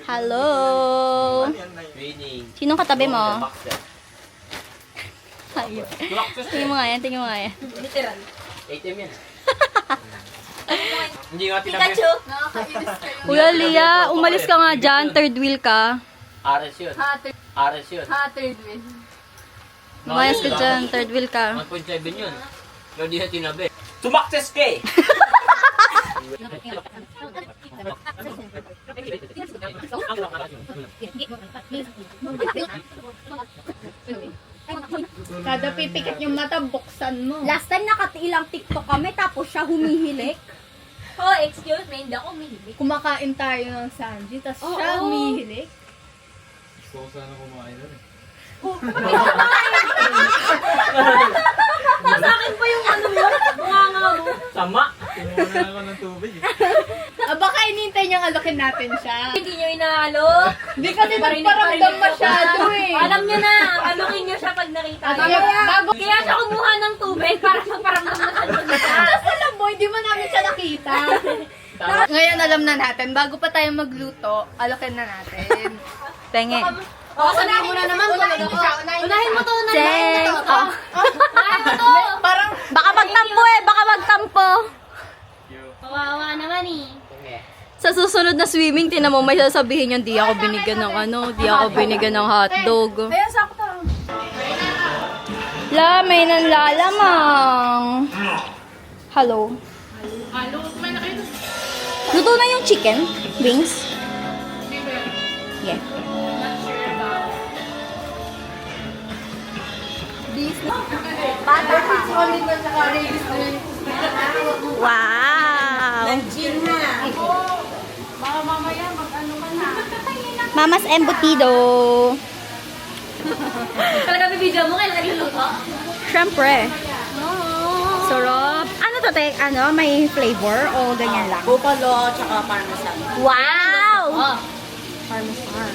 Hello! Sinong katabi mo? Ayun. Tingin mo nga yan, tingin mo nga yan. Literal. ATM yan. Hindi nga tinabi. Pikachu! Kuya Lia, umalis ka nga dyan. Third wheel ka. Ares yun. Ares yun. Third win. Umayas ka dyan. Third wheel ka. 1.7 yun. Pero di na tinabi. Sumakses ka eh! Kada pipikit yung mata, buksan mo. Last time nakatiilang TikTok kami, tapos siya humihilik. Oh, excuse me, hindi ako umihilig. Kumakain tayo ng sanji, tapos Oo. siya humihilik. Gusto ko sana kumain nun eh. Sa akin pa yung ano mo, bunganga mo. Sama! Tinuna ako ng tubig eh. Baka inintay niyang alokin natin siya. Hindi nyo inaalok. Hindi kasi Parinig nagparamdam ako. masyado eh. Alam nyo na, alokin nyo siya pag nakita Ano nyo. yung bago? Kaya siya kumuha ng tubig para magparamdam na sa siya. Tapos alam mo, hindi mo namin siya nakita. Ngayon alam na natin, bago pa tayo magluto, alokin na natin. Penge. Oh, sabihin mo na naman. Unahin mo to. Thanks. Oh. Unahin mo to. Parang, Baka magtampo eh, baka magtampo. Kawawa naman eh. Sa susunod na swimming, tinan mo, may sasabihin yun, di ako binigyan ng ano, di ako binigyan ng hotdog. ayan, sakto. La, may nanlalamang. Hello. Luto na yung chicken wings. Yeah. Wow! Mama's embutido. Talaga bibidyo mo, kailangan yung luto. Siyempre. Sarap. Ano to, te? Ano? May flavor o ganyan lang? Buffalo, tsaka parmesan. Wow! Oh. Parmesan.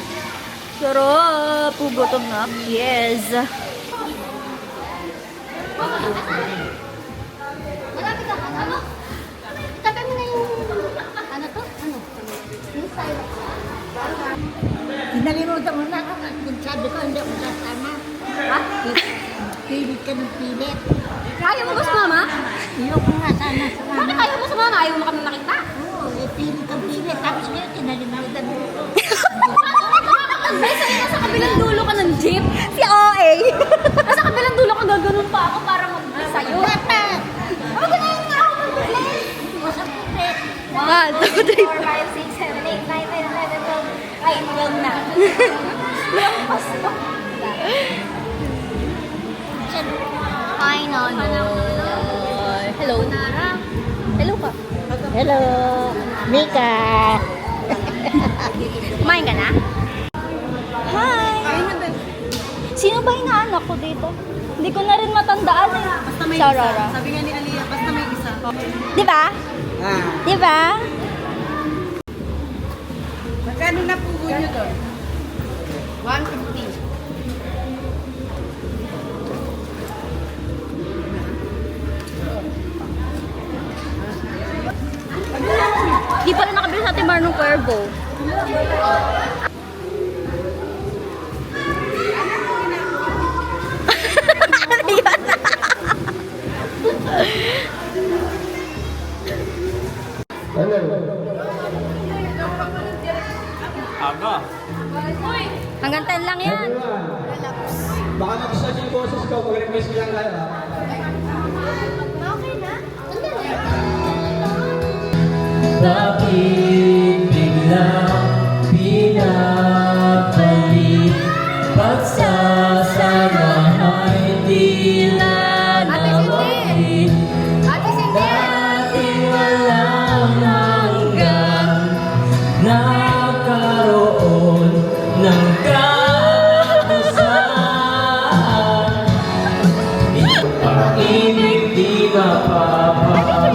Sarap. Pugutom na. Yes. Marami ka ano? Tabi mo na yung, ano to? Ano? Yung side. Hinalimutan mo na ako. Kung sabi ko, hindi ako sasama. Ha? Pilit ka ng pilit. Ayaw mo ba sumama? Ayoko nga sana sumama. Bakit ayaw mo sumama? Ayaw mo kami nakita. Oo, pilit ang pilit. Tapos ngayon, kinalimutan mo ko. Ay, sa'yo nasa kabilang dulo ka ng jeep. Si OA. Nasa kabilang dulo ka gaganon pa ako para mag-sa'yo. Dapat! Huwag na yung nga ako mag-pilit. Masang pilit. 1, 2, 3. 4, 5, 6, 7, 8, 9, 10, 11, 12. Ay, yun na. Hi, Nonoy. Hello. Hello pa. Hello, Mika. Kumain ka na? Hi! Sino ba inaanak ko dito? Hindi ko na rin matandaan eh. Basta may Sarara. Sabi nga ni Aliyah, basta may isa. Di ba? Di ba? Magkano na po nyo doon? 150. Di pa rin nakabili sa ating bar ng Cuervo. Ano yun? Aga. Hanggang 10 lang yan. Baka nagustuhan yung boses ko, mag-request lang kayo ha. Okay na? Bakit biglang pinabalik? Pagsasamahan tila nawakin. Dati walang hanggang nagkaroon ng katapusan. Pag-ibig di mapapatulad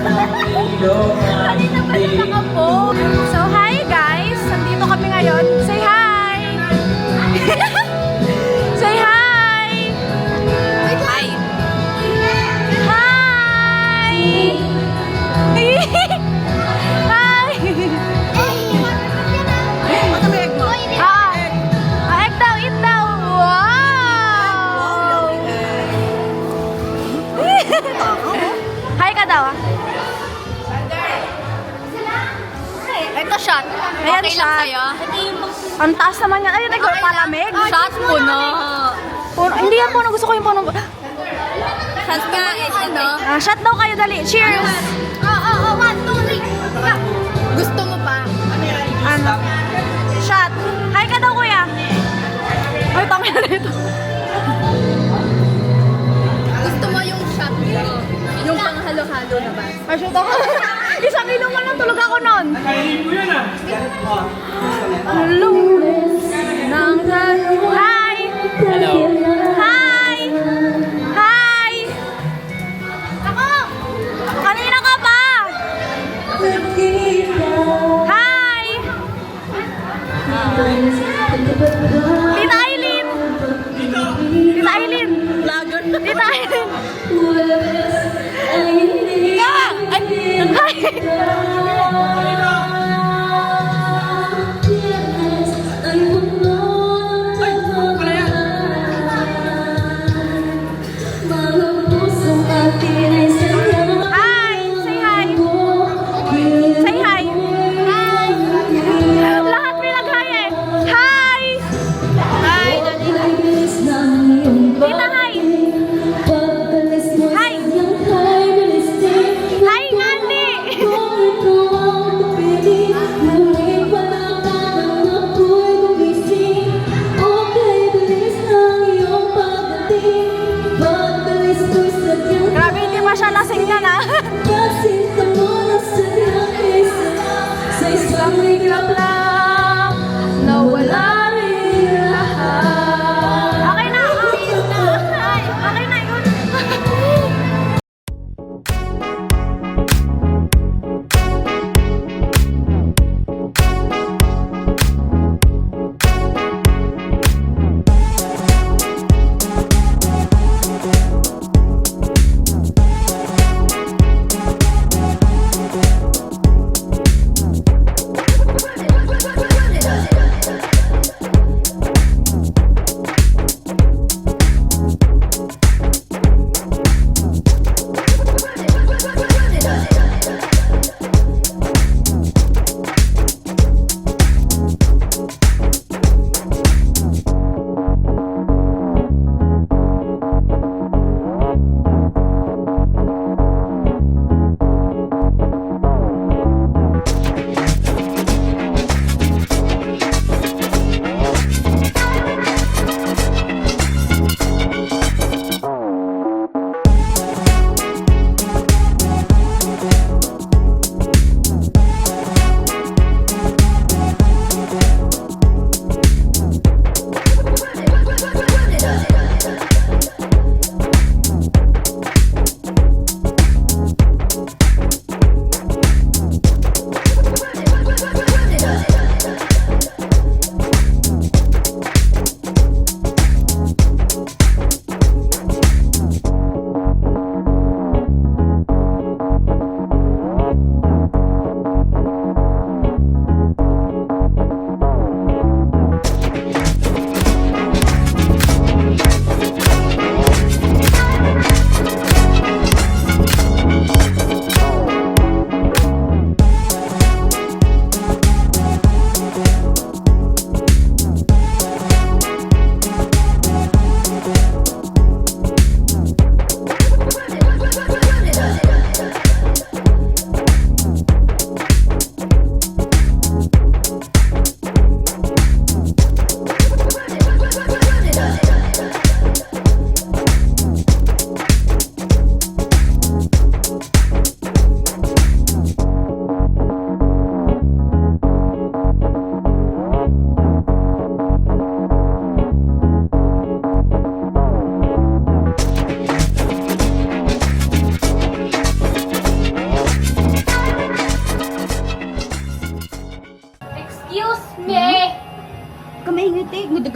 ng ilong ng hindi. So, hi guys! Nandito kami ngayon. Say hi! Say hi! Hi! Hi! Hi! Hi ka daw, ah. Ito shot. Ayan, Okay lang shot. sa'yo? Ang taas naman yan. Ay, nagpalamig. Shot puno. Hindi yan puno. Gusto ko yung puno. Shot ka. Ano? Shot daw kayo, dali. Cheers. Oo, 1, 2, 3. Gusto mo pa? Ano? Shot. Hi ka daw, kuya. Ay, tangin na ito. Gusto mo yung shot ko? Yung panghalo-halo na ba? Ay, shoot ako. Isang inuman lang tulog ako nun. Kainin mo yan ah. Lunes ng Hi! Hello. Hi! Hi! Ako! Kanina ka pa! Hi! Tita Aileen! Tita Aileen! Vlogger! Tita Aileen! Hi! Say hi! Say hi! Hi! Lahat pinag-hi eh! Hi! Hi! Tita, hi! Hi! Hi, Nandi! Grabe, hindi pa siya lasing na na. Nawala rin lahat. Okay na, okay na. Okay na yun.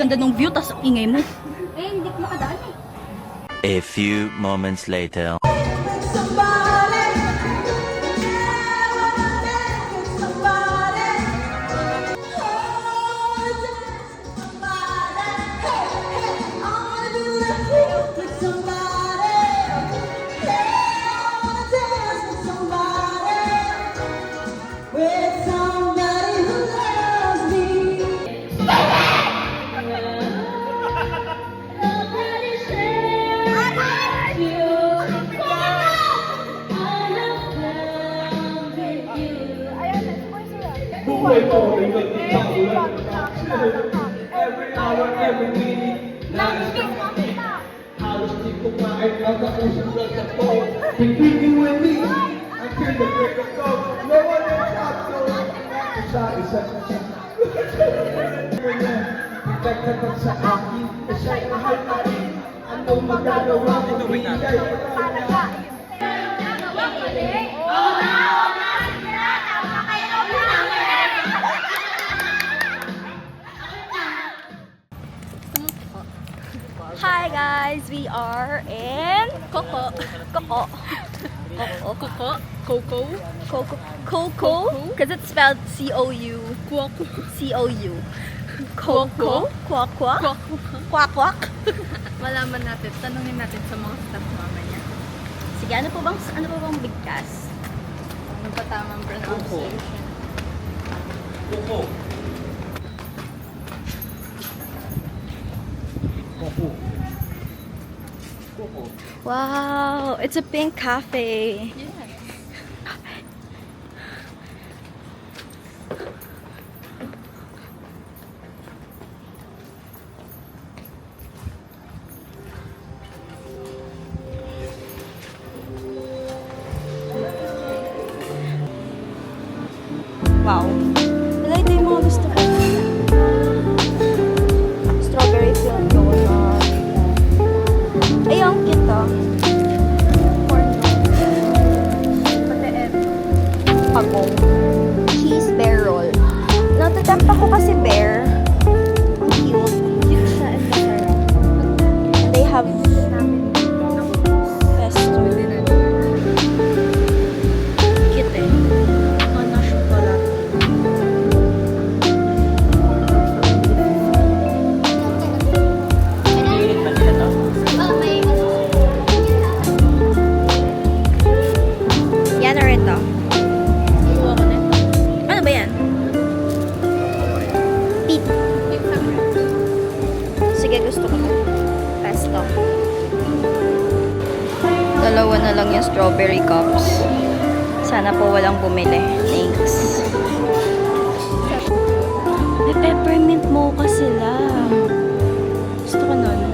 Ganda ng view, tas ingay mo. Eh, hindi ko makadaan eh. A few moments later. Somebody Buhay ko ay nagtitakulan. Every hour, every minute, nais na makita. Halos di ko kahit nakausap na sa phone. Pinipigil with me until the break of dawn. No one else up to isa. Nagkakatag sa akin, siya'y mahal pa rin. Anong magagawa ko, bigay ko talaga. Hi guys, we are in Coco. Coco, because it's spelled C-O-U. C-O-U. Coco. Quack. Malaman natin, tanungin natin sa mga staff mamaya. Sige, ano po bang bigkas? Ano ba tamang pronunciation? Kuko. Wow, it's a pink cafe. Wow. Wala, ito yung mga gusto ko. Strawberry filled donut. Ay, ang cute ah. Pagong. Cheese bear roll. Natatempt ako kasi bear. Ang cute. Cute siya and masarap. And they have pesto. Cute eh. Ano chocolate. Pilit pa nila to. Yan na rin to. Ano ba yan? Pit. Sige, gusto ko to. Pesto. Dalawa na lang yung strawberry cups. Sana po walang bumili. Thanks. May peppermint mocha sila. Gusto ko nun.